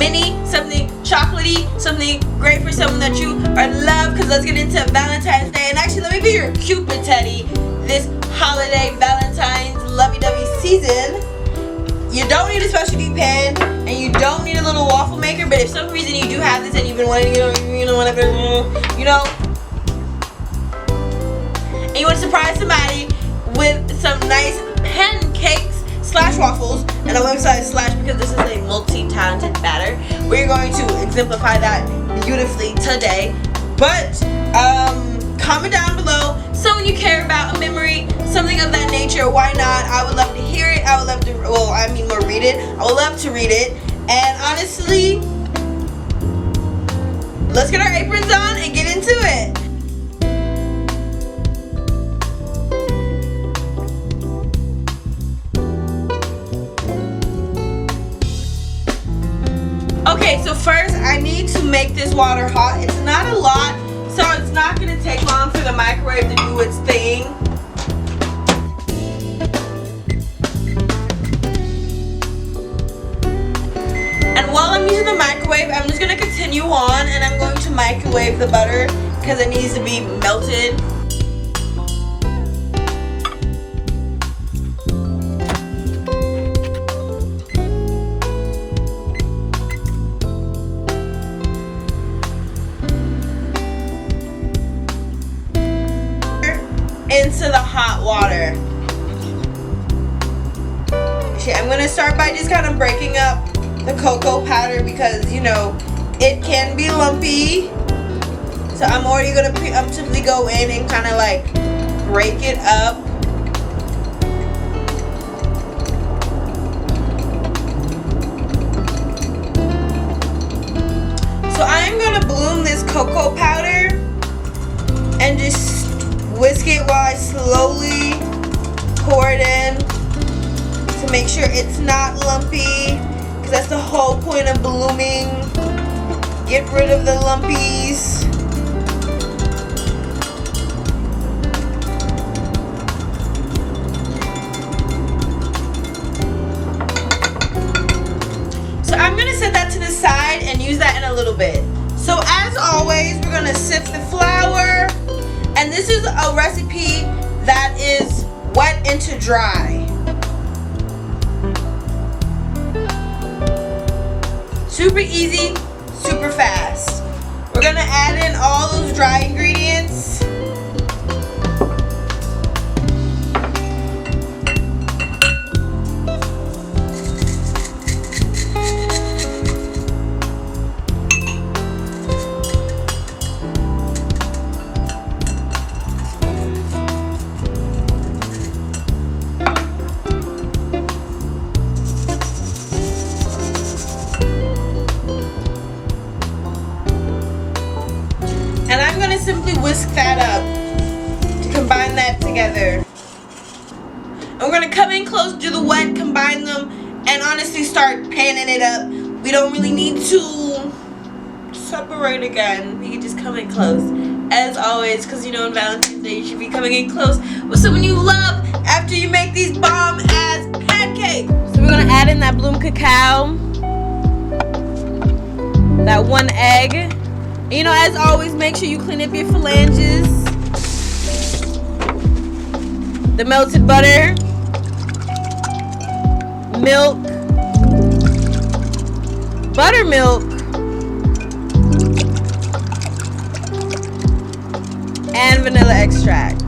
mini, something chocolatey, something great for someone that you are love. Because let's get into Valentine's Day. And actually, let me be your Cupid Teddy this holiday Valentine's lovey-dovey season. You don't need a specialty pan, and you don't need a little waffle maker. But if for some reason you do have this and you've been wanting, and you want to surprise somebody with some nice pancakes slash waffles, and I'm emphasizing slash because this is a multi-talented batter. We're going to exemplify that beautifully today. But comment down below someone you care about, a memory, something of that nature. Why not? I would love to hear it. I would love to, read it. I would love to read it. And honestly, let's get our aprons on and get into it. Okay, so first I need to make this water hot. It's not a lot, so it's not going to take long for the microwave to do its thing. And while I'm using the microwave, I'm just going to continue on, and I'm going to microwave the butter because it needs to be melted. Into the hot water. Okay, I'm gonna start by just kind of breaking up the cocoa powder because it can be lumpy. So I'm already gonna simply go in and kind of like break it up. So I'm gonna bloom this cocoa powder and just whisk it while I slowly pour it in to make sure it's not lumpy, because that's the whole point of blooming. Get rid of the lumpies. So I'm going to set that to the side and use that in a little bit. So as always, we're going to sift the flour. And this is a recipe that is wet into dry. Super easy, super fast. We're gonna add in all those dry ingredients. And I'm going to simply whisk that up to combine that together. And we're going to come in close, do the wet, combine them, and honestly start panning it up. We don't really need to separate again. We can just come in close. As always, because on Valentine's Day you should be coming in close with someone you love after you make these bomb-ass pancakes. So we're going to add in that bloom cacao, that 1 egg. As always, make sure you clean up your phalanges. The melted butter, milk, buttermilk, and vanilla extract.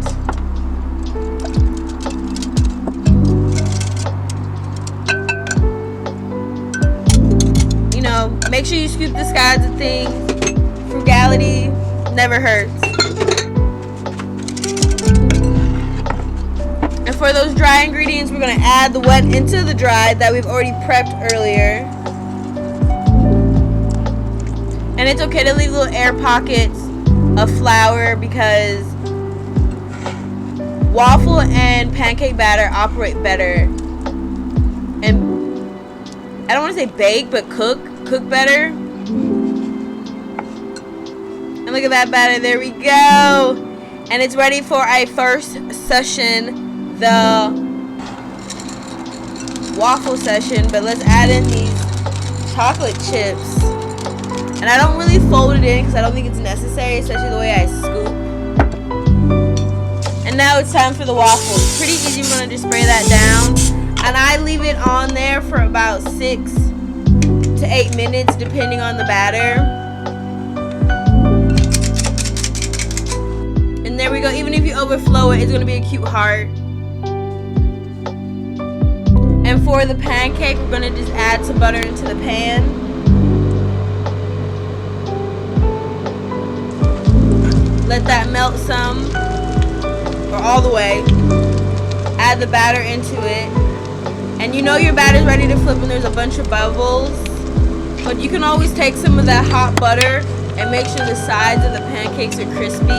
Make sure you scoop the sides of things. Frugality never hurts. And for those dry ingredients, we're going to add the wet into the dry that we've already prepped earlier. And it's okay to leave little air pockets of flour because waffle and pancake batter operate better. And I don't want to say bake, but cook better. And look at that batter, there we go. And it's ready for our first session, the waffle session. But let's add in these chocolate chips. And I don't really fold it in because I don't think it's necessary, especially the way I scoop. And now it's time for the waffles. Pretty easy. I'm going to just spray that down. And I leave it on there for about 6 to 8 minutes depending on the batter. And there we go. Even if you overflow it, it's going to be a cute heart. And for the pancake, we're going to just add some butter into the pan. Let that melt some, or all the way. Add the batter into it. And you know your batter's ready to flip when there's a bunch of bubbles. But you can always take some of that hot butter and make sure the sides of the pancakes are crispy.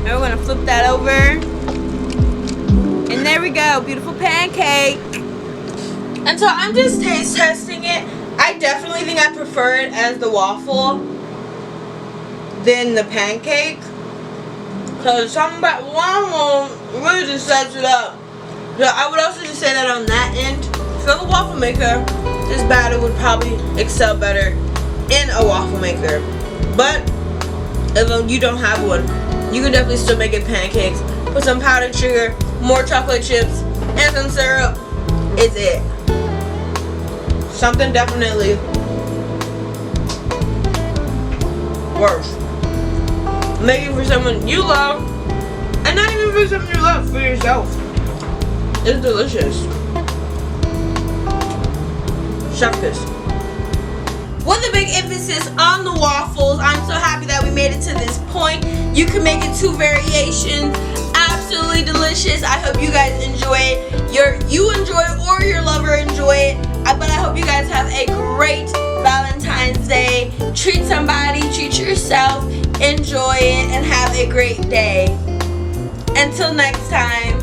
And we're going to flip that over. And there we go, beautiful pancake. And so I'm just taste testing it. I definitely think I prefer it as the waffle than the pancake. Because something about waffle really just sets it up. So I would also just say that on that end, for the waffle maker, this batter would probably excel better in a waffle maker. But if you don't have one, you can definitely still make it pancakes. Put some powdered sugar, more chocolate chips, and some syrup. It's it. Something definitely worse. Making for someone you love, and not even for someone you love, for yourself. It's delicious. Chef kiss. With a big emphasis on the waffles, I'm so happy that we made it to this point. You can make it 2 variations. Absolutely delicious. I hope you guys enjoy it. You enjoy it or your lover enjoy it. But I hope you guys have a great Valentine's Day. Treat somebody, treat yourself, enjoy it, and have a great day. Until next time.